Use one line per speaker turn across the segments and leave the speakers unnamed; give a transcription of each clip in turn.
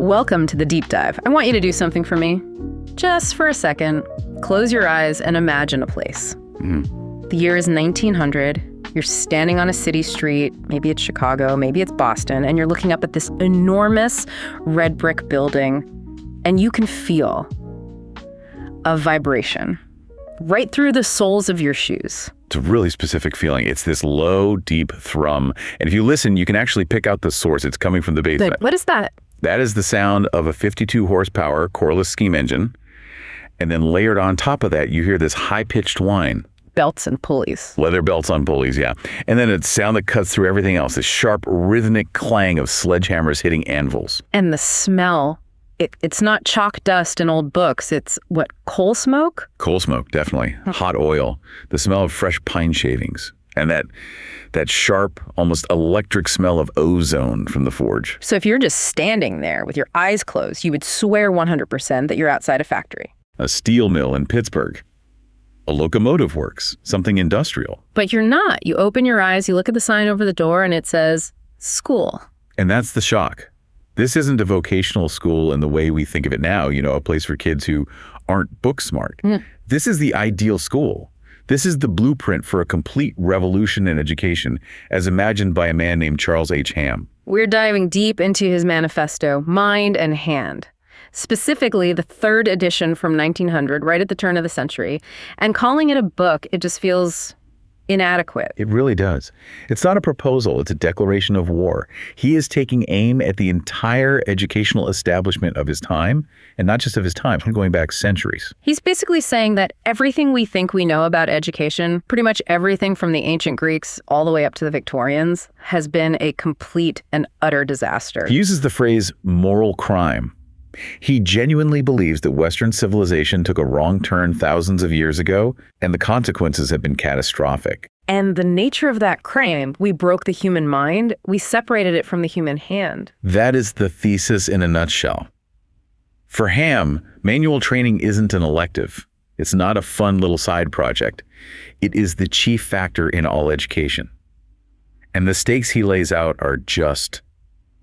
Welcome to the deep dive. I want you to do something for me. Just for a second, close your eyes and imagine a place. The year is 1900. You're standing on a city street. Maybe it's Chicago, maybe it's Boston, and you're looking up at this enormous red brick building, and you can feel a vibration right through the soles of your shoes.
It's a really specific feeling. It's this low, deep thrum. And if you listen, you can actually pick out the source. It's coming from the basement.
What is that?
That is the sound of a 52 horsepower coreless steam engine. And then layered on top of that, you hear this high-pitched whine.
Belts and pulleys.
Leather belts on pulleys, yeah. And then it's sound that cuts through everything else, this sharp, rhythmic clang of sledgehammers hitting anvils.
And the smell, it's not chalk dust in old books. It's what, coal smoke?
Coal smoke, definitely. Hot oil. The smell of fresh pine shavings. And that sharp, almost electric smell of ozone from the forge.
So if you're just standing there with your eyes closed, you would swear 100% that you're outside a factory.
A steel mill in Pittsburgh. A locomotive works, something industrial.
But you're not. You open your eyes, you look at the sign over the door, and it says, school.
And that's the shock. This isn't a vocational school in the way we think of it now, a place for kids who aren't book smart. This is the ideal school. This is the blueprint for a complete revolution in education, as imagined by a man named Charles H. Ham.
We're diving deep into his manifesto, Mind and Hand. Specifically, the third edition from 1900, right at the turn of the century. And calling it a book, it just feels inadequate.
It really does. It's not a proposal, it's a declaration of war. He is taking aim at the entire educational establishment of his time, and not just of his time, going back centuries.
He's basically saying that everything we think we know about education, pretty much everything from the ancient Greeks all the way up to the Victorians, has been a complete and utter disaster.
He uses the phrase moral crime. He genuinely believes that Western civilization took a wrong turn thousands of years ago, and the consequences have been catastrophic.
And the nature of that crime, we broke the human mind, we separated it from the human hand.
That is the thesis in a nutshell. For Ham, manual training isn't an elective. It's not a fun little side project. It is the chief factor in all education. And the stakes he lays out are just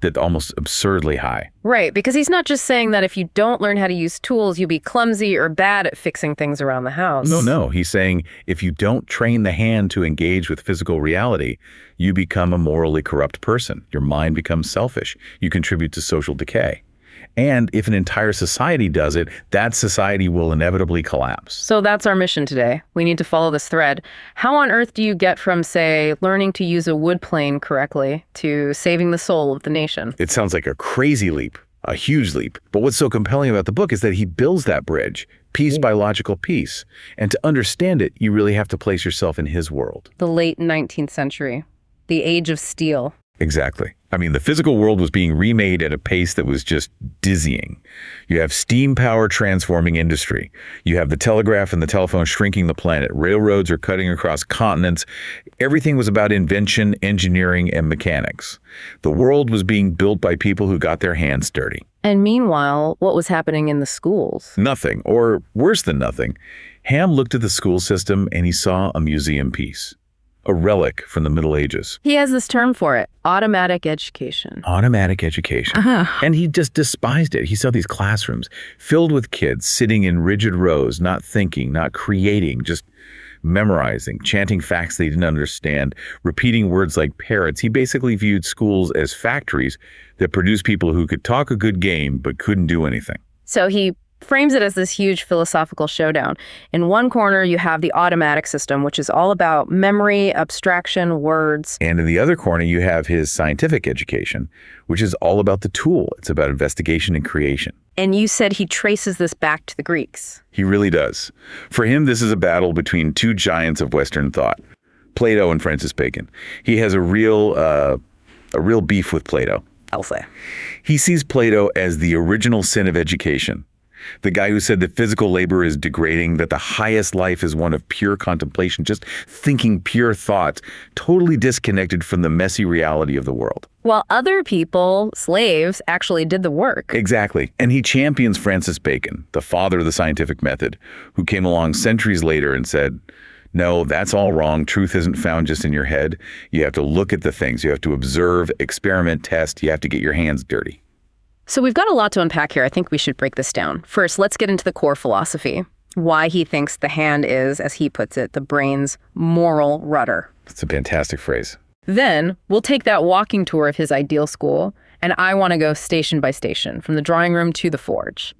that almost absurdly high.
Right, because he's not just saying that if you don't learn how to use tools, you'll be clumsy or bad at fixing things around the house.
No. He's saying if you don't train the hand to engage with physical reality, you become a morally corrupt person. Your mind becomes selfish. You contribute to social decay. And if an entire society does it, that society will inevitably collapse.
So that's our mission today. We need to follow this thread. How on earth do you get from, say, learning to use a wood plane correctly to saving the soul of the nation?
It sounds like a crazy leap, a huge leap. But what's so compelling about the book is that he builds that bridge, piece by logical piece. And to understand it, you really have to place yourself in his world.
The late 19th century, the age of steel.
Exactly. I mean, the physical world was being remade at a pace that was just dizzying. You have steam power transforming industry. You have the telegraph and the telephone shrinking the planet. Railroads are cutting across continents. Everything was about invention, engineering, and mechanics. The world was being built by people who got their hands dirty.
And meanwhile, what was happening in the schools?
Nothing, or worse than nothing. Ham looked at the school system and he saw a museum piece. A relic from the Middle Ages.
He has this term for it, automatic education.
Automatic education. And he just despised it. He saw these classrooms filled with kids sitting in rigid rows, not thinking, not creating, just memorizing, chanting facts they didn't understand, repeating words like parrots. He basically viewed schools as factories that produced people who could talk a good game but couldn't do anything.
So he frames it as this huge philosophical showdown. In one corner, you have the automatic system, which is all about memory, abstraction, words.
And in the other corner, you have his scientific education, which is all about the tool. It's about investigation and creation.
And you said he traces this back to the Greeks.
He really does. For him, this is a battle between two giants of Western thought, Plato and Francis Bacon. He has a real beef with Plato.
I'll say.
He sees Plato as the original sin of education. The guy who said that physical labor is degrading, that the highest life is one of pure contemplation, just thinking pure thoughts, totally disconnected from the messy reality of the world.
While other people, slaves, actually did the work.
Exactly. And he champions Francis Bacon, the father of the scientific method, who came along centuries later and said, no, that's all wrong. Truth isn't found just in your head. You have to look at the things. You have to observe, experiment, test. You have to get your hands dirty.
So we've got a lot to unpack here. I think we should break this down. First, let's get into the core philosophy. Why he thinks the hand is, as he puts it, the brain's moral rudder.
That's a fantastic phrase.
Then we'll take that walking tour of his ideal school, and I want to go station by station, from the drawing room to the forge.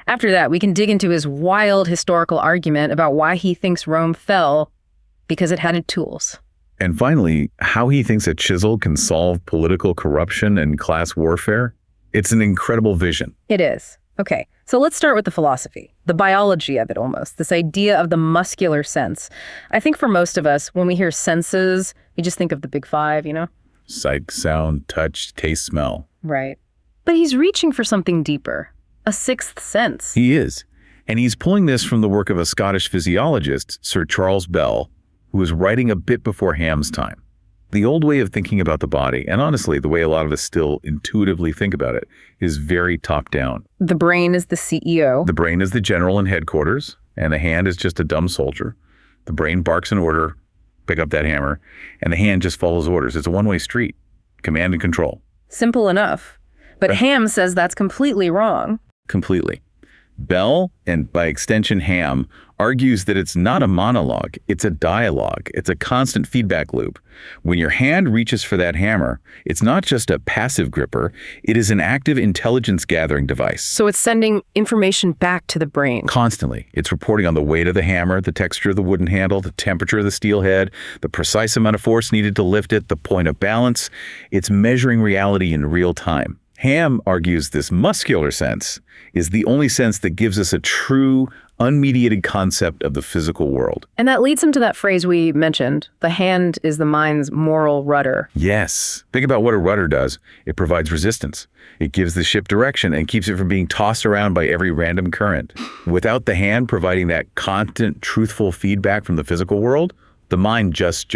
After that, we can dig into his wild historical argument about why he thinks Rome fell because it had tools.
And finally, how he thinks a chisel can solve political corruption and class warfare. It's an incredible vision.
It is. Okay, so let's start with the philosophy, the biology of it almost, this idea of the muscular sense. I think for most of us, when we hear senses, we just think of the big five, you know?
Sight, sound, touch, taste, smell.
Right. But he's reaching for something deeper, a sixth sense.
He is. And he's pulling this from the work of a Scottish physiologist, Sir Charles Bell, who was writing a bit before Ham's time. The old way of thinking about the body, and honestly, the way a lot of us still intuitively think about it, is very top-down.
The brain is the CEO.
The brain is the general in headquarters, and the hand is just a dumb soldier. The brain barks an order, pick up that hammer, and the hand just follows orders. It's a one-way street, command and control.
Simple enough. But Ham says that's completely wrong.
Completely. Bell, and by extension Ham, argues that it's not a monologue, it's a dialogue. It's a constant feedback loop. When your hand reaches for that hammer, it's not just a passive gripper, it is an active intelligence gathering device.
So it's sending information back to the brain.
Constantly. It's reporting on the weight of the hammer, the texture of the wooden handle, the temperature of the steel head, the precise amount of force needed to lift it, the point of balance. It's measuring reality in real time. Ham argues this muscular sense is the only sense that gives us a true, unmediated concept of the physical world.
And that leads him to that phrase we mentioned, the hand is the mind's moral rudder.
Yes. Think about what a rudder does. It provides resistance. It gives the ship direction and keeps it from being tossed around by every random current. Without the hand providing that constant, truthful feedback from the physical world, the mind just.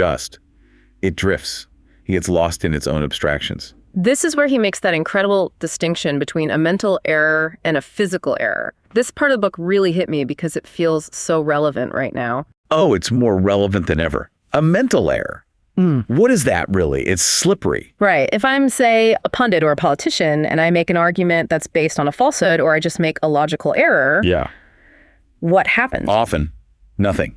It drifts. It gets lost in its own abstractions.
This is where he makes that incredible distinction between a mental error and a physical error. This part of the book really hit me because it feels so relevant right now.
Oh, it's more relevant than ever. A mental error. What is that really? It's slippery.
Right. If I'm, say, a pundit or a politician and I make an argument that's based on a falsehood or I just make a logical error,
Yeah.
What happens?
Often, nothing.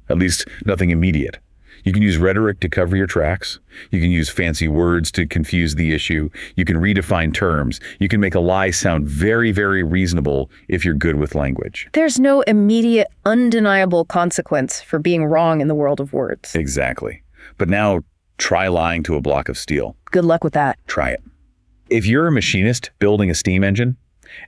At least nothing immediate. You can use rhetoric to cover your tracks. You can use fancy words to confuse the issue. You can redefine terms. You can make a lie sound very, very reasonable if you're good with language.
There's no immediate, undeniable consequence for being wrong in the world of words.
Exactly. But now try lying to a block of steel.
Good luck with that.
Try it. If you're a machinist building a steam engine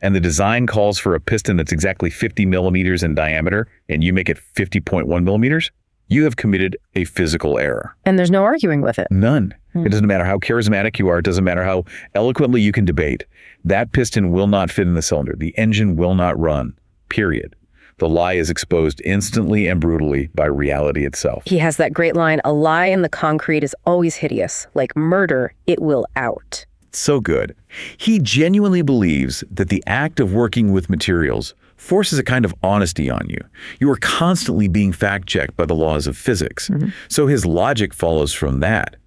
and the design calls for a piston that's exactly 50 millimeters in diameter and you make it 50.1 millimeters, you have committed a physical error.
And there's no arguing with it.
None. It doesn't matter how charismatic you are. It doesn't matter how eloquently you can debate. That piston will not fit in the cylinder. The engine will not run. Period. The lie is exposed instantly and brutally by reality itself.
He has that great line, a lie in the concrete is always hideous. Like murder, it will out.
So good. He genuinely believes that the act of working with materials forces a kind of honesty on you. You are constantly being fact-checked by the laws of physics. So his logic follows from that.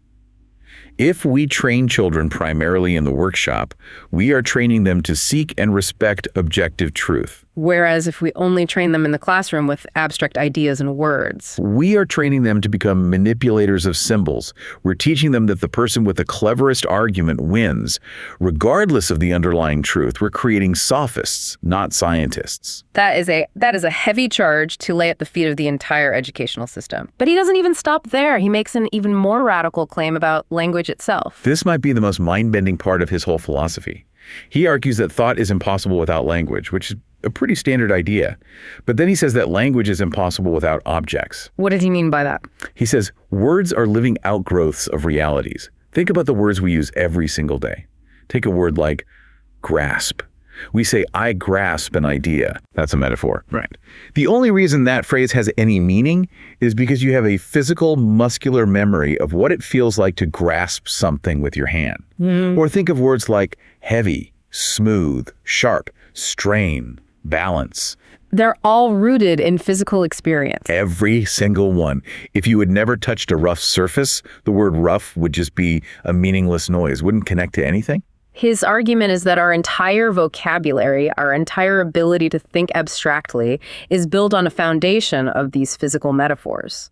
If we train children primarily in the workshop, we are training them to seek and respect objective truth.
Whereas if we only train them in the classroom with abstract ideas and words.
We are training them to become manipulators of symbols. We're teaching them that the person with the cleverest argument wins. Regardless of the underlying truth, we're creating sophists, not scientists.
That is a heavy charge to lay at the feet of the entire educational system. But he doesn't even stop there. He makes an even more radical claim about language itself.
This might be the most mind-bending part of his whole philosophy. He argues that thought is impossible without language, which is a pretty standard idea. But then he says that language is impossible without objects.
What did he mean by that?
He says words are living outgrowths of realities. Think about the words we use every single day. Take a word like grasp. We say, I grasp an idea. That's a metaphor. Right. The only reason that phrase has any meaning is because you have a physical, muscular memory of what it feels like to grasp something with your hand. Or think of words like heavy, smooth, sharp, strain, balance.
They're all rooted in physical experience.
Every single one. If you had never touched a rough surface, the word rough would just be a meaningless noise. Wouldn't connect to anything.
His argument is that our entire vocabulary, our entire ability to think abstractly, is built on a foundation of these physical metaphors.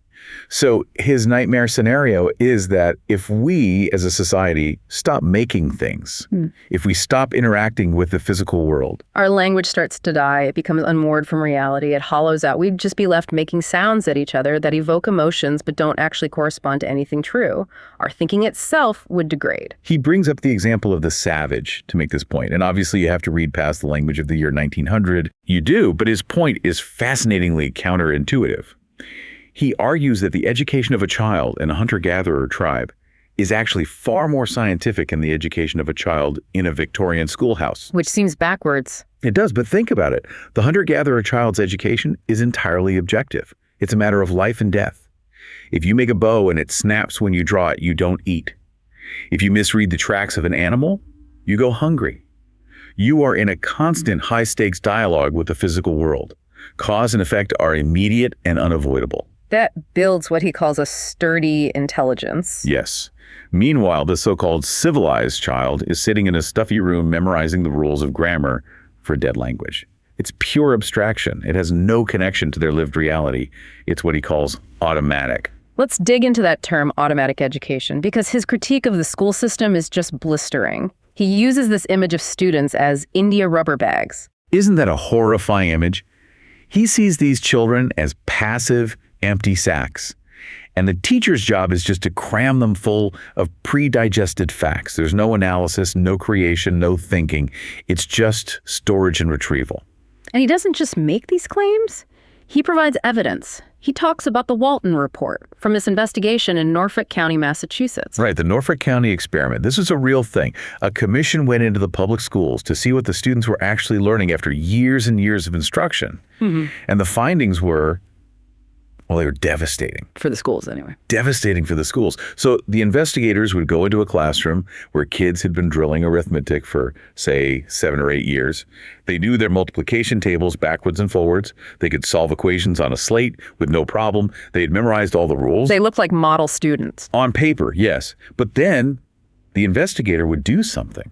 So his nightmare scenario is that if we as a society stop making things, if we stop interacting with the physical world,
our language starts to die. It becomes unmoored from reality. It hollows out. We'd just be left making sounds at each other that evoke emotions but don't actually correspond to anything true. Our thinking itself would degrade.
he brings up the example of the savage to make this point. And obviously you have to read past the language of the year 1900. You do, but his point is fascinatingly counterintuitive. He argues that the education of a child in a hunter-gatherer tribe is actually far more scientific than the education of a child in a Victorian schoolhouse.
Which seems backwards.
It does, but think about it. The hunter-gatherer child's education is entirely objective. It's a matter of life and death. If you make a bow and it snaps when you draw it, you don't eat. If you misread the tracks of an animal, you go hungry. You are in a constant high-stakes dialogue with the physical world. Cause and effect are immediate and unavoidable.
That builds what he calls a sturdy intelligence.
Yes. Meanwhile, the so-called civilized child is sitting in a stuffy room memorizing the rules of grammar for dead language. It's pure abstraction. It has no connection to their lived reality. It's what he calls automatic.
Let's dig into that term, automatic education, because his critique of the school system is just blistering. He uses this image of students as India rubber bags.
Isn't that a horrifying image? He sees these children as passive, empty sacks. And the teacher's job is just to cram them full of pre-digested facts. There's no analysis, no creation, no thinking. It's just storage and retrieval.
And he doesn't just make these claims. He provides evidence. He talks about the Walton Report from this investigation in Norfolk County, Massachusetts.
Right, the Norfolk County experiment. This is a real thing. A commission went into the public schools to see what the students were actually learning after years and years of instruction. And the findings were, well, they were devastating.
For the schools, anyway.
Devastating for the schools. So the investigators would go into a classroom where kids had been drilling arithmetic for, say, 7 or 8 years. They knew their multiplication tables backwards and forwards. They could solve equations on a slate with no problem. They had memorized all the rules.
They looked like model students.
On paper, yes. But then the investigator would do something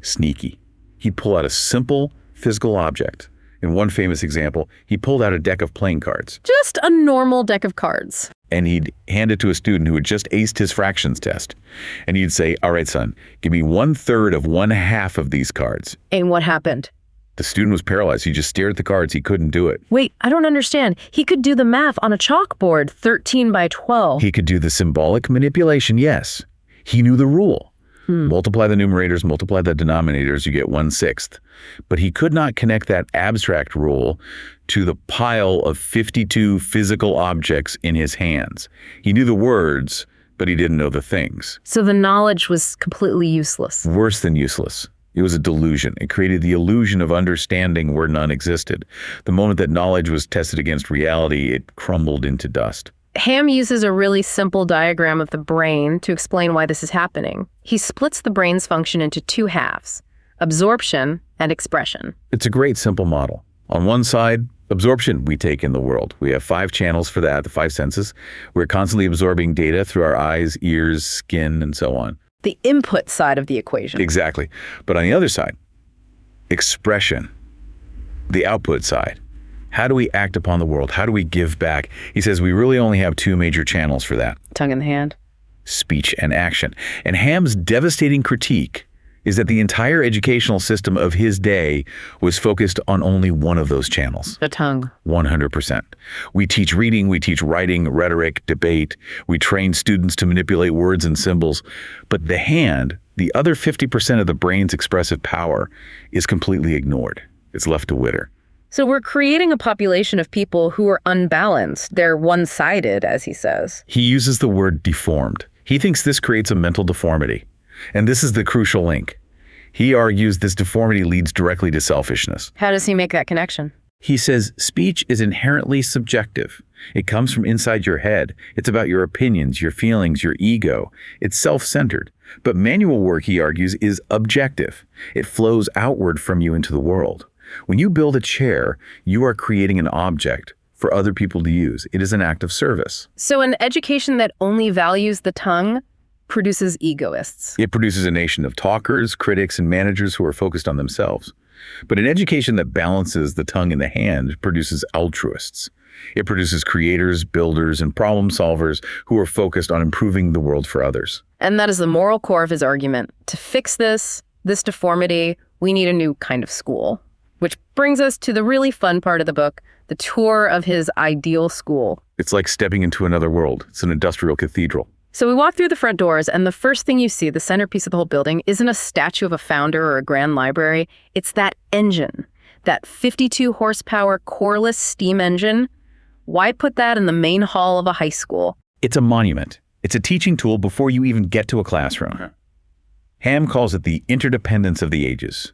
sneaky. He'd pull out a simple physical object. In one famous example, he pulled out a deck of playing cards.
Just a normal deck of cards.
And he'd hand it to a student who had just aced his fractions test. And he'd say, all right, son, give me 1/3 of 1/2 of these cards.
And what happened?
The student was paralyzed. He just stared at the cards. He couldn't do it.
Wait, I don't understand. He could do the math on a chalkboard, 13 by 12.
He could do the symbolic manipulation, yes. He knew the rule. Multiply the numerators, multiply the denominators, you get 1/6. But he could not connect that abstract rule to the pile of 52 physical objects in his hands. He knew the words, but he didn't know the things.
So the knowledge was completely useless.
Worse than useless. It was a delusion. It created the illusion of understanding where none existed. The moment that knowledge was tested against reality, it crumbled into dust.
Ham uses a really simple diagram of the brain to explain why this is happening. He splits the brain's function into 2 halves, absorption and expression.
It's a great simple model. On one side, absorption, we take in the world. We have 5 channels for that, the 5 senses. We're constantly absorbing data through our eyes, ears, skin, and so on.
The input side of the equation.
Exactly. But on the other side, expression, the output side. How do we act upon the world? How do we give back? He says we really only have 2 major channels for that.
Tongue in the hand.
Speech and action. And Ham's devastating critique is that the entire educational system of his day was focused on only one of those channels.
The tongue.
100%. We teach reading, we teach writing, rhetoric, debate. We train students to manipulate words and symbols. But the hand, the other 50% of the brain's expressive power, is completely ignored. It's left to wither.
So we're creating a population of people who are unbalanced. They're one-sided, as he says.
He uses the word deformed. He thinks this creates a mental deformity. And this is the crucial link. He argues this deformity leads directly to selfishness.
How does he make that connection?
He says speech is inherently subjective. It comes from inside your head. It's about your opinions, your feelings, your ego. It's self-centered. But manual work, he argues, is objective. It flows outward from you into the world. When you build a chair, you are creating an object for other people to use. It is an act of service.
So an education that only values the tongue produces egoists.
It produces a nation of talkers, critics, and managers who are focused on themselves. But an education that balances the tongue and the hand produces altruists. It produces creators, builders, and problem solvers who are focused on improving the world for others.
And that is the moral core of his argument. To fix this deformity, we need a new kind of school. Which brings us to the really fun part of the book, the tour of his ideal school.
It's like stepping into another world. It's an industrial cathedral.
So we walk through the front doors, and the first thing you see, the centerpiece of the whole building, isn't a statue of a founder or a grand library. It's that engine, that 52 horsepower coreless steam engine. Why put that in the main hall of a high school?
It's a monument. It's a teaching tool before you even get to a classroom. Ham calls it the interdependence of the ages.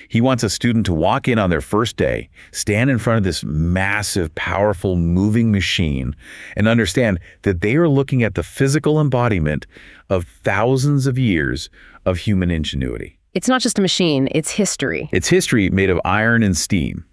He wants a student to walk in on their first day, stand in front of this massive, powerful, moving machine, and understand that they are looking at the physical embodiment of thousands of years of human ingenuity.
It's not just a machine, it's history.
It's history made of iron and steam.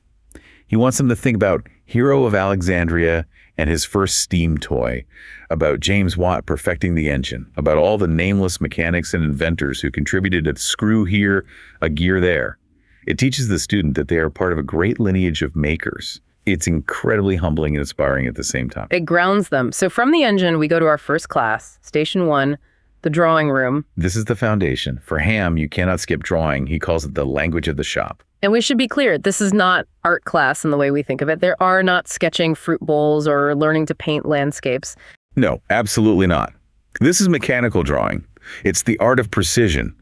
He wants them to think about Hero of Alexandria and his first steam toy, about James Watt perfecting the engine, about all the nameless mechanics and inventors who contributed a screw here, a gear there. It teaches the student that they are part of a great lineage of makers. It's incredibly humbling and inspiring at the same time.
It grounds them. So from the engine, we go to our first class, Station 1, the drawing room.
This is the foundation. For Ham, you cannot skip drawing. He calls it the language of the shop.
And we should be clear, this is not art class in the way we think of it. There are not sketching fruit bowls or learning to paint landscapes.
No, absolutely not. This is mechanical drawing. It's the art of precision.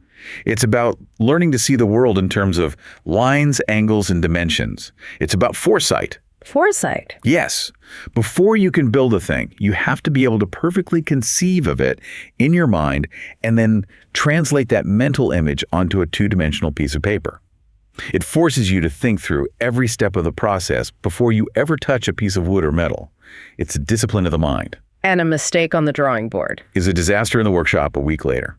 It's about learning to see the world in terms of lines, angles, and dimensions. It's about foresight.
Foresight?
Yes. Before you can build a thing, you have to be able to perfectly conceive of it in your mind and then translate that mental image onto a two-dimensional piece of paper. It forces you to think through every step of the process before you ever touch a piece of wood or metal. It's a discipline of the mind.
And a mistake on the drawing board
Is a disaster in the workshop a week later.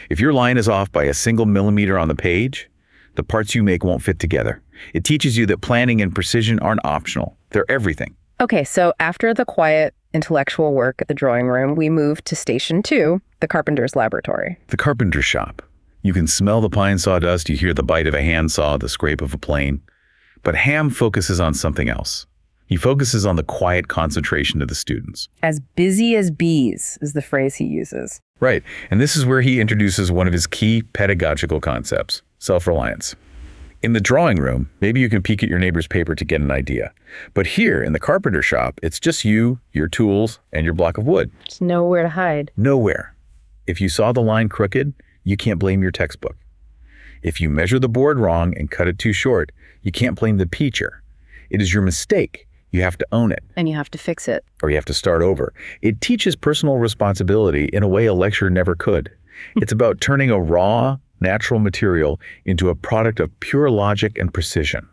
If your line is off by a single millimeter on the page, the parts you make won't fit together. It teaches you that planning and precision aren't optional. They're everything.
Okay, so after the quiet intellectual work at the drawing room, we move to Station 2, the carpenter's laboratory.
The carpenter's shop. You can smell the pine sawdust, you hear the bite of a handsaw, the scrape of a plane. But Ham focuses on something else. He focuses on the quiet concentration of the students.
As busy as bees is the phrase he uses.
Right, and this is where he introduces one of his key pedagogical concepts, self-reliance. In the drawing room, maybe you can peek at your neighbor's paper to get an idea. But here, in the carpenter shop, it's just you, your tools, and your block of wood.
There's nowhere to hide.
Nowhere. If you saw the line crooked, you can't blame your textbook. If you measure the board wrong and cut it too short, you can't blame the teacher. It is your mistake. You have to own it.
And you have to fix it.
Or you have to start over. It teaches personal responsibility in a way a lecture never could. It's about turning a raw, natural material into a product of pure logic and precision.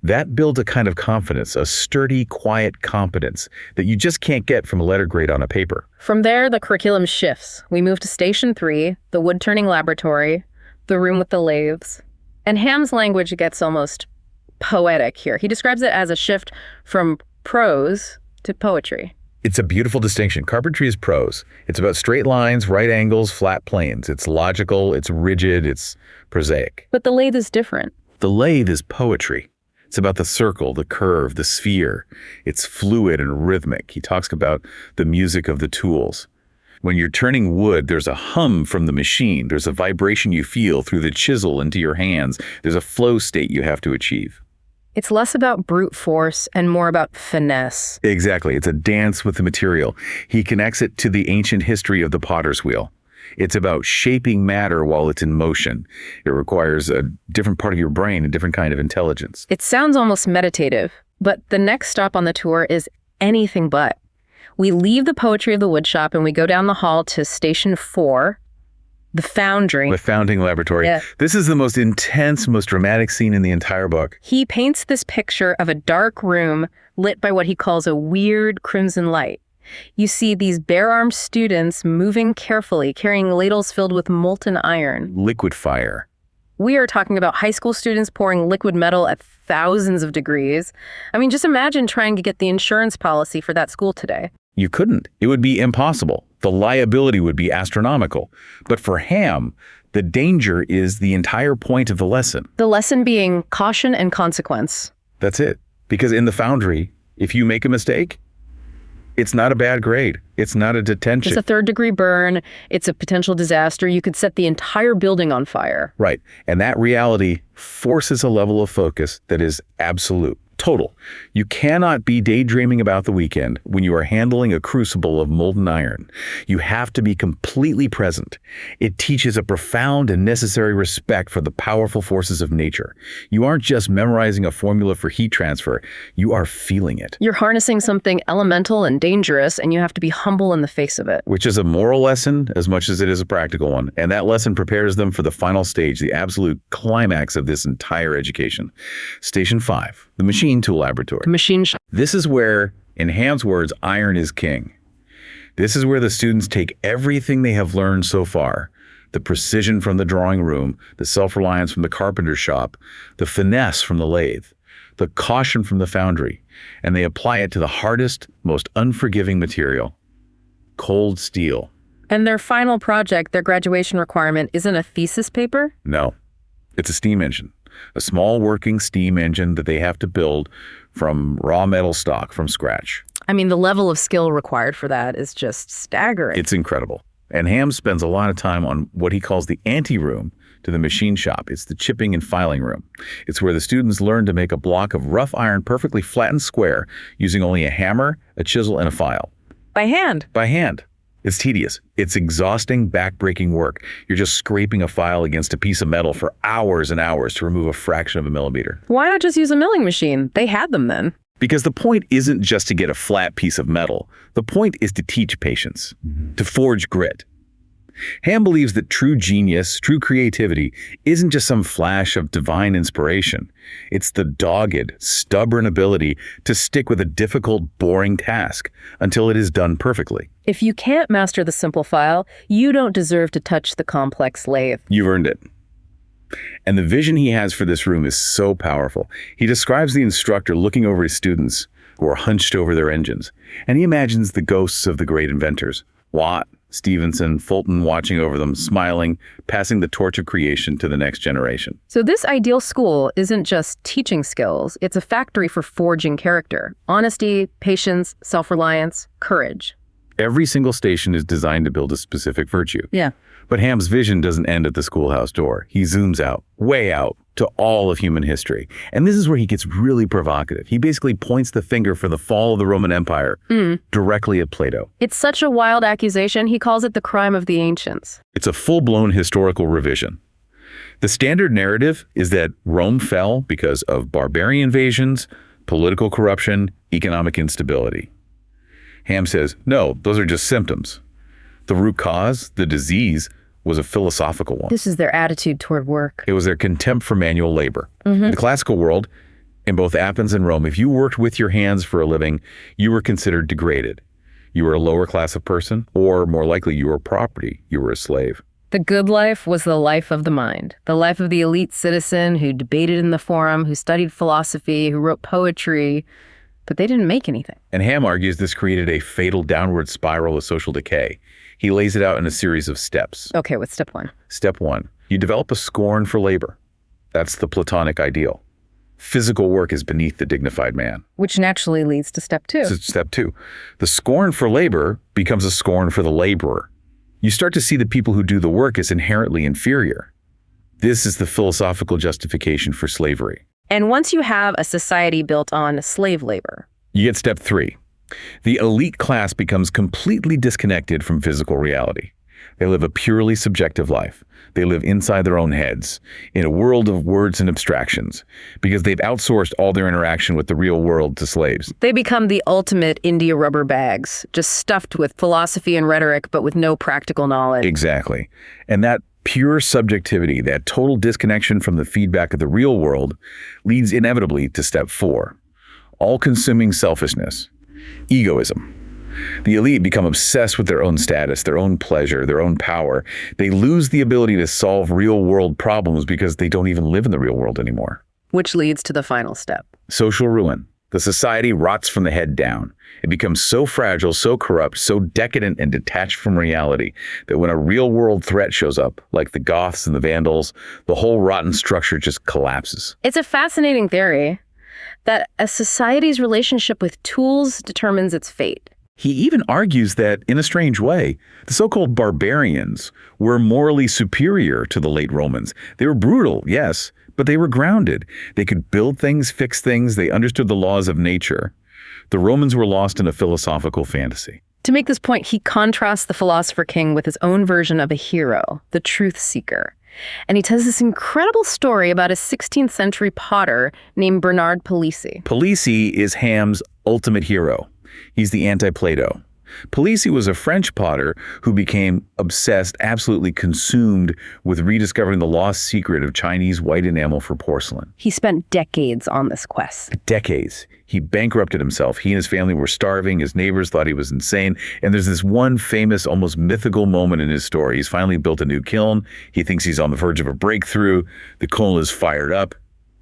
That builds a kind of confidence, a sturdy, quiet competence that you just can't get from a letter grade on a paper.
From there, the curriculum shifts. We move to Station 3, the wood-turning laboratory, the room with the lathes. And Ham's language gets almost poetic here. He describes it as a shift from prose to poetry.
It's a beautiful distinction. Carpentry is prose. It's about straight lines, right angles, flat planes. It's logical, it's rigid, it's prosaic.
But the lathe is different.
The lathe is poetry. It's about the circle, the curve, the sphere. It's fluid and rhythmic. He talks about the music of the tools. When you're turning wood, there's a hum from the machine. There's a vibration you feel through the chisel into your hands. There's a flow state you have to achieve.
It's less about brute force and more about finesse.
Exactly. It's a dance with the material. He connects it to the ancient history of the potter's wheel. It's about shaping matter while it's in motion. It requires a different part of your brain, a different kind of intelligence.
It sounds almost meditative, but the next stop on the tour is anything but. We leave the poetry of the woodshop and we go down the hall to Station 4, the foundry.
The founding laboratory.
Yeah.
This is the most intense, most dramatic scene in the entire book.
He paints this picture of a dark room lit by what he calls a weird crimson light. You see these bare-armed students moving carefully, carrying ladles filled with molten iron.
Liquid fire.
We are talking about high school students pouring liquid metal at thousands of degrees. I mean, just imagine trying to get the insurance policy for that school today.
You couldn't. It would be impossible. The liability would be astronomical. But for Ham, the danger is the entire point of the lesson.
The lesson being caution and consequence.
That's it. Because in the foundry, if you make a mistake, it's not a bad grade. It's not a detention.
It's a third-degree burn. It's a potential disaster. You could set the entire building on fire.
Right. And that reality forces a level of focus that is absolute. Total. You cannot be daydreaming about the weekend when you are handling a crucible of molten iron. You have to be completely present. It teaches a profound and necessary respect for the powerful forces of nature. You aren't just memorizing a formula for heat transfer. You are feeling it.
You're harnessing something elemental and dangerous, and you have to be humble in the face of it.
Which is a moral lesson as much as it is a practical one. And that lesson prepares them for the final stage, the absolute climax of this entire education. Station 5. The machine tool laboratory.
The machine shop.
This is where, in Ham's words, iron is king. This is where the students take everything they have learned so far, the precision from the drawing room, the self-reliance from the carpenter shop, the finesse from the lathe, the caution from the foundry, and they apply it to the hardest, most unforgiving material, cold steel.
And their final project, their graduation requirement, isn't a thesis paper?
No, it's a steam engine. A small working steam engine that they have to build from raw metal stock from scratch.
I mean, the level of skill required for that is just staggering.
It's incredible. And Ham spends a lot of time on what he calls the anteroom to the machine shop. It's the chipping and filing room. It's where the students learn to make a block of rough iron perfectly flat and square using only a hammer, a chisel, and a file.
By hand.
By hand. It's tedious. It's exhausting, back-breaking work. You're just scraping a file against a piece of metal for hours and hours to remove a fraction of a millimeter.
Why not just use a milling machine? They had them then.
Because the point isn't just to get a flat piece of metal. The point is to teach patience, to forge grit. Ham believes that true genius, true creativity, isn't just some flash of divine inspiration. It's the dogged, stubborn ability to stick with a difficult, boring task until it is done perfectly.
If you can't master the simple file, you don't deserve to touch the complex lathe.
You've earned it. And the vision he has for this room is so powerful. He describes the instructor looking over his students who are hunched over their engines, and he imagines the ghosts of the great inventors, Watt, Stevenson, Fulton watching over them, smiling, passing the torch of creation to the next generation.
So this ideal school isn't just teaching skills, it's a factory for forging character. Honesty, patience, self-reliance, courage.
Every single station is designed to build a specific virtue.
Yeah.
But Ham's vision doesn't end at the schoolhouse door. He zooms out, way out, to all of human history. And this is where he gets really provocative. He basically points the finger for the fall of the Roman Empire directly at Plato.
It's such a wild accusation, he calls it the crime of the ancients.
It's a full-blown historical revision. The standard narrative is that Rome fell because of barbarian invasions, political corruption, economic instability. Ham says, no, those are just symptoms. The root cause, the disease, was a philosophical one.
This is their attitude toward work.
It was their contempt for manual labor. In the classical world, in both Athens and Rome, if you worked with your hands for a living, you were considered degraded. You were a lower class of person, or more likely, you were property. You were a slave.
The good life was the life of the mind, the life of the elite citizen who debated in the forum, who studied philosophy, who wrote poetry, but they didn't make anything.
And Ham argues this created a fatal downward spiral of social decay. He lays it out in a series of steps.
Okay, what's step 1?
Step 1, you develop a scorn for labor. That's the Platonic ideal. Physical work is beneath the dignified man.
Which naturally leads to step 2.
So step 2, the scorn for labor becomes a scorn for the laborer. You start to see the people who do the work as inherently inferior. This is the philosophical justification for slavery.
And once you have a society built on slave labor,
you get step 3. The elite class becomes completely disconnected from physical reality. They live a purely subjective life. They live inside their own heads, in a world of words and abstractions, because they've outsourced all their interaction with the real world to slaves.
They become the ultimate India rubber bags, just stuffed with philosophy and rhetoric, but with no practical knowledge.
Exactly. And that pure subjectivity, that total disconnection from the feedback of the real world, leads inevitably to step 4, all-consuming selfishness. Egoism. The elite become obsessed with their own status, their own pleasure, their own power. They lose the ability to solve real-world problems because they don't even live in the real world anymore.
Which leads to the final step.
Social ruin. The society rots from the head down. It becomes so fragile, so corrupt, so decadent and detached from reality that when a real-world threat shows up, like the Goths and the Vandals, the whole rotten structure just collapses.
It's a fascinating theory that a society's relationship with tools determines its fate.
He even argues that, in a strange way, the so-called barbarians were morally superior to the late Romans. They were brutal, yes, but they were grounded. They could build things, fix things. They understood the laws of nature. The Romans were lost in a philosophical fantasy.
To make this point, he contrasts the philosopher king with his own version of a hero, the truth seeker. And he tells this incredible story about a 16th century potter named Bernard Palissy.
Palissy is Ham's ultimate hero. He's the anti-Plato. Palissy was a French potter who became obsessed, absolutely consumed with rediscovering the lost secret of Chinese white enamel for porcelain.
He spent decades on this quest.
Decades. He bankrupted himself. He and his family were starving. His neighbors thought he was insane. And there's this one famous, almost mythical moment in his story. He's finally built a new kiln. He thinks he's on the verge of a breakthrough. The kiln is fired up,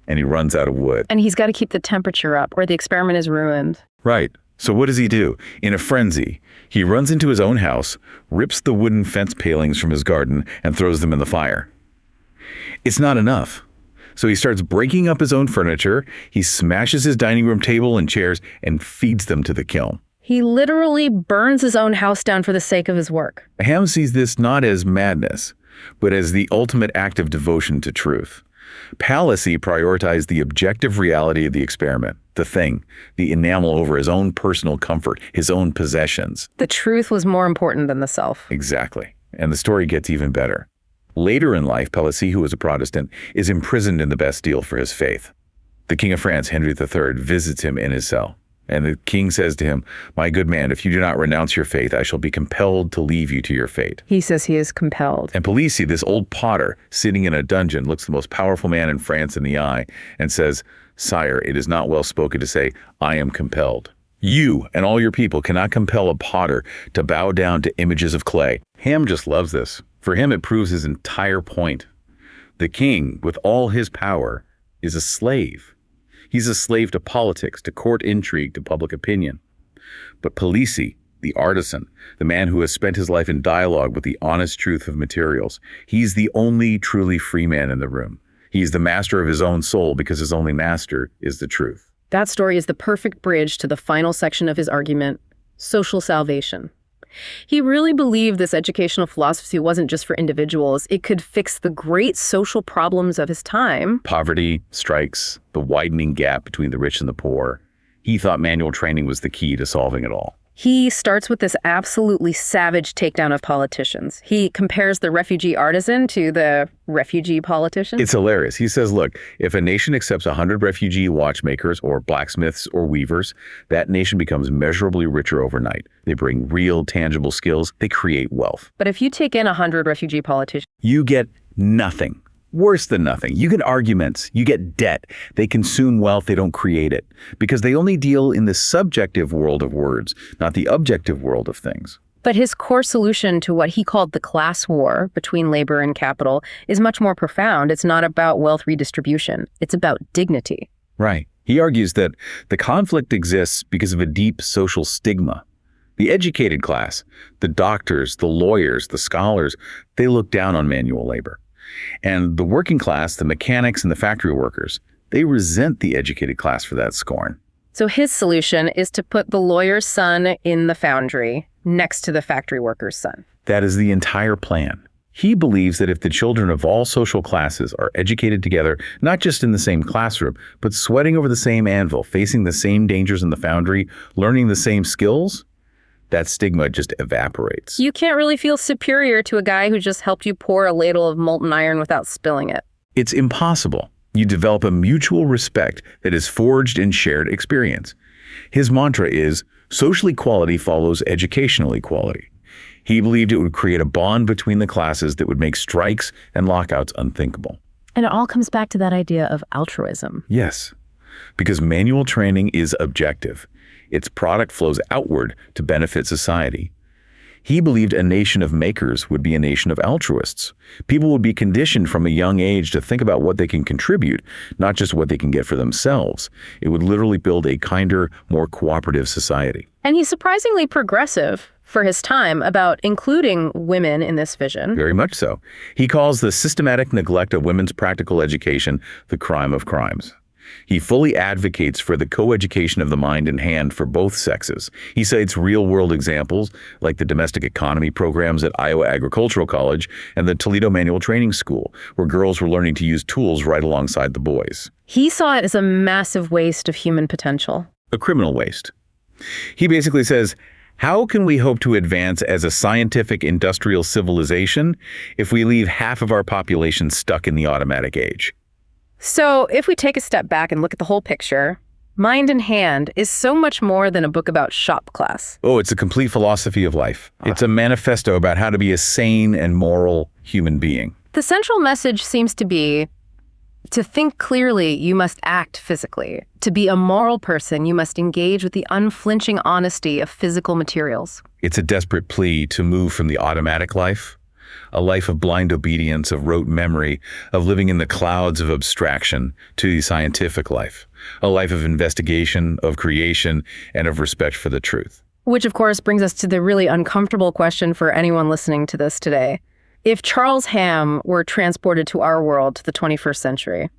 and he runs out of wood.
And he's got to keep the temperature up, or the experiment is ruined.
Right. So what does he do? In a frenzy, he runs into his own house, rips the wooden fence palings from his garden, and throws them in the fire. It's not enough. So he starts breaking up his own furniture, he smashes his dining room table and chairs, and feeds them to the kiln.
He literally burns his own house down for the sake of his work.
Ham sees this not as madness, but as the ultimate act of devotion to truth. Palissy prioritized the objective reality of the experiment, the thing, the enamel over his own personal comfort, his own possessions.
The truth was more important than the self.
Exactly. And the story gets even better. Later in life, Palissy, who was a Protestant, is imprisoned in the Bastille for his faith. The King of France, Henry III, visits him in his cell. And the king says to him, "My good man, if you do not renounce your faith, I shall be compelled to leave you to your fate."
He says he is compelled.
And Palissy, this old potter sitting in a dungeon, looks the most powerful man in France in the eye and says, "Sire, it is not well spoken to say, I am compelled. You and all your people cannot compel a potter to bow down to images of clay." Ham just loves this. For him, it proves his entire point. The king, with all his power, is a slave. He's a slave to politics, to court intrigue, to public opinion. But Palissy, the artisan, the man who has spent his life in dialogue with the honest truth of materials, he's the only truly free man in the room. He's the master of his own soul because his only master is the truth.
That story is the perfect bridge to the final section of his argument, social salvation. He really believed this educational philosophy wasn't just for individuals. It could fix the great social problems of his time.
Poverty, strikes, the widening gap between the rich and the poor. He thought manual training was the key to solving it all.
He starts with this absolutely savage takedown of politicians. He compares the refugee artisan to the refugee politician.
It's hilarious. He says, look, if a nation accepts 100 refugee watchmakers or blacksmiths or weavers, that nation becomes measurably richer overnight. They bring real, tangible skills. They create wealth.
But if you take in 100 refugee politicians,
you get nothing. Worse than nothing. You get arguments. You get debt. They consume wealth. They don't create it because they only deal in the subjective world of words, not the objective world of things.
But his core solution to what he called the class war between labor and capital is much more profound. It's not about wealth redistribution. It's about dignity.
Right. He argues that the conflict exists because of a deep social stigma. The educated class, the doctors, the lawyers, the scholars, they look down on manual labor. And the working class, the mechanics and the factory workers, they resent the educated class for that scorn.
So his solution is to put the lawyer's son in the foundry next to the factory worker's son.
That is the entire plan. He believes that if the children of all social classes are educated together, not just in the same classroom, but sweating over the same anvil, facing the same dangers in the foundry, learning the same skills, that stigma just evaporates.
You can't really feel superior to a guy who just helped you pour a ladle of molten iron without spilling it.
It's impossible. You develop a mutual respect that is forged in shared experience. His mantra is, social equality follows educational equality. He believed it would create a bond between the classes that would make strikes and lockouts unthinkable.
And it all comes back to that idea of altruism.
Yes, because manual training is objective. Its product flows outward to benefit society. He believed a nation of makers would be a nation of altruists. People would be conditioned from a young age to think about what they can contribute, not just what they can get for themselves. It would literally build a kinder, more cooperative society.
And he's surprisingly progressive for his time about including women in this vision.
Very much so. He calls the systematic neglect of women's practical education the crime of crimes. He fully advocates for the co-education of the mind and hand for both sexes. He cites real-world examples like the domestic economy programs at Iowa Agricultural College and the Toledo Manual Training School, where girls were learning to use tools right alongside the boys.
He saw it as a massive waste of human potential.
A criminal waste. He basically says, how can we hope to advance as a scientific industrial civilization if we leave half of our population stuck in the automatic age?
So if we take a step back and look at the whole picture, Mind and Hand is so much more than a book about shop class.
Oh, it's a complete philosophy of life. It's a manifesto about how to be a sane and moral human being.
The central message seems to be, to think clearly, you must act physically. To be a moral person, you must engage with the unflinching honesty of physical materials.
It's a desperate plea to move from the automatic life, a life of blind obedience, of rote memory, of living in the clouds of abstraction, to the scientific life, a life of investigation, of creation, and of respect for the truth.
Which, of course, brings us to the really uncomfortable question for anyone listening to this today. If Charles Ham were transported to our world, to the 21st century,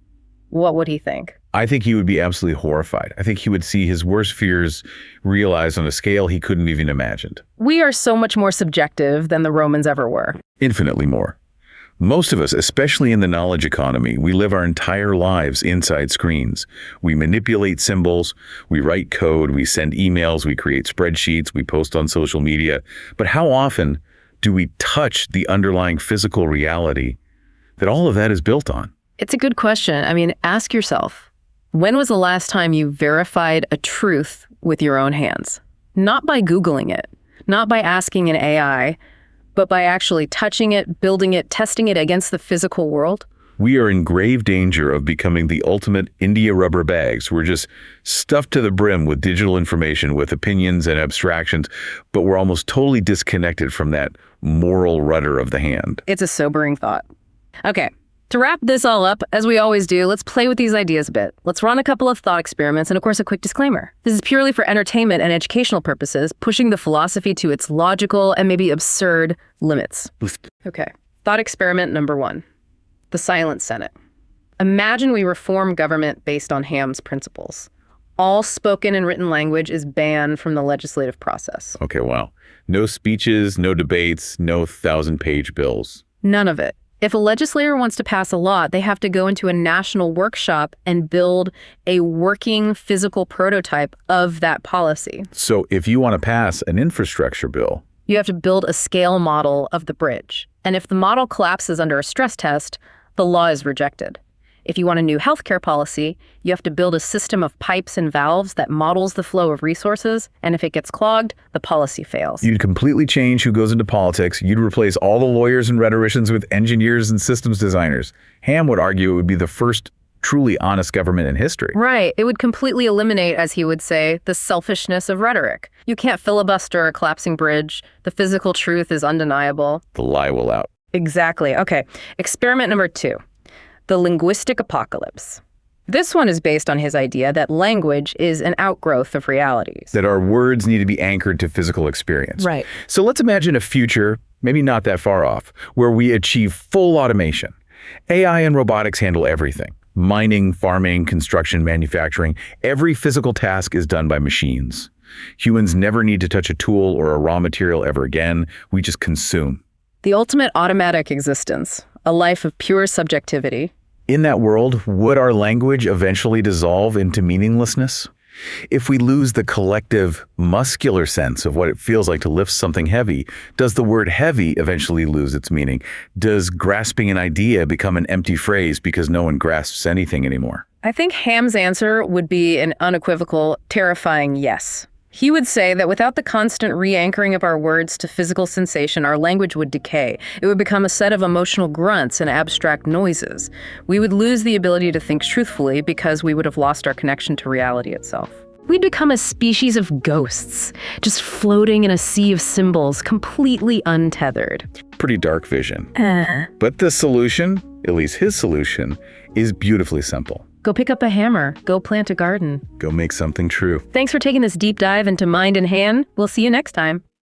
what would he think?
I think he would be absolutely horrified. I think he would see his worst fears realized on a scale he couldn't even imagine.
We are so much more subjective than the Romans ever were.
Infinitely more. Most of us, especially in the knowledge economy, we live our entire lives inside screens. We manipulate symbols, we write code, we send emails, we create spreadsheets, we post on social media. But how often do we touch the underlying physical reality that all of that is built on?
It's a good question. I mean, ask yourself, when was the last time you verified a truth with your own hands? Not by Googling it, not by asking an AI, but by actually touching it, building it, testing it against the physical world?
We are in grave danger of becoming the ultimate India rubber bags. We're just stuffed to the brim with digital information, with opinions and abstractions, but we're almost totally disconnected from that moral rudder of the hand.
It's a sobering thought. Okay, to wrap this all up, as we always do, let's play with these ideas a bit. Let's run a couple of thought experiments and, of course, a quick disclaimer. This is purely for entertainment and educational purposes, pushing the philosophy to its logical and maybe absurd limits. Okay, thought experiment number 1. The Silent Senate. Imagine we reform government based on Ham's principles. All spoken and written language is banned from the legislative process.
Okay, wow. No speeches, no debates, no 1,000-page bills.
None of it. If a legislator wants to pass a law, they have to go into a national workshop and build a working physical prototype of that policy.
So if you want to pass an infrastructure bill,
you have to build a scale model of the bridge. And if the model collapses under a stress test, the law is rejected. If you want a new healthcare policy, you have to build a system of pipes and valves that models the flow of resources, and if it gets clogged, the policy fails.
You'd completely change who goes into politics. You'd replace all the lawyers and rhetoricians with engineers and systems designers. Ham would argue it would be the first truly honest government in history.
Right. It would completely eliminate, as he would say, the selfishness of rhetoric. You can't filibuster a collapsing bridge. The physical truth is undeniable.
The lie will out.
Exactly. Okay. Experiment number 2. The linguistic apocalypse. This one is based on his idea that language is an outgrowth of realities.
That our words need to be anchored to physical experience.
Right.
So let's imagine a future, maybe not that far off, where we achieve full automation. AI and robotics handle everything. Mining, farming, construction, manufacturing. Every physical task is done by machines. Humans never need to touch a tool or a raw material ever again. We just consume.
The ultimate automatic existence, a life of pure subjectivity.
In that world, would our language eventually dissolve into meaninglessness? If we lose the collective muscular sense of what it feels like to lift something heavy, does the word heavy eventually lose its meaning? Does grasping an idea become an empty phrase because no one grasps anything anymore?
I think Ham's answer would be an unequivocal, terrifying yes. He would say that without the constant re-anchoring of our words to physical sensation, our language would decay. It would become a set of emotional grunts and abstract noises. We would lose the ability to think truthfully because we would have lost our connection to reality itself. We'd become a species of ghosts, just floating in a sea of symbols, completely untethered.
Pretty dark vision. But the solution, at least his solution, is beautifully simple.
Go pick up a hammer. Go plant a garden.
Go make something true.
Thanks for taking this deep dive into mind and hand. We'll see you next time.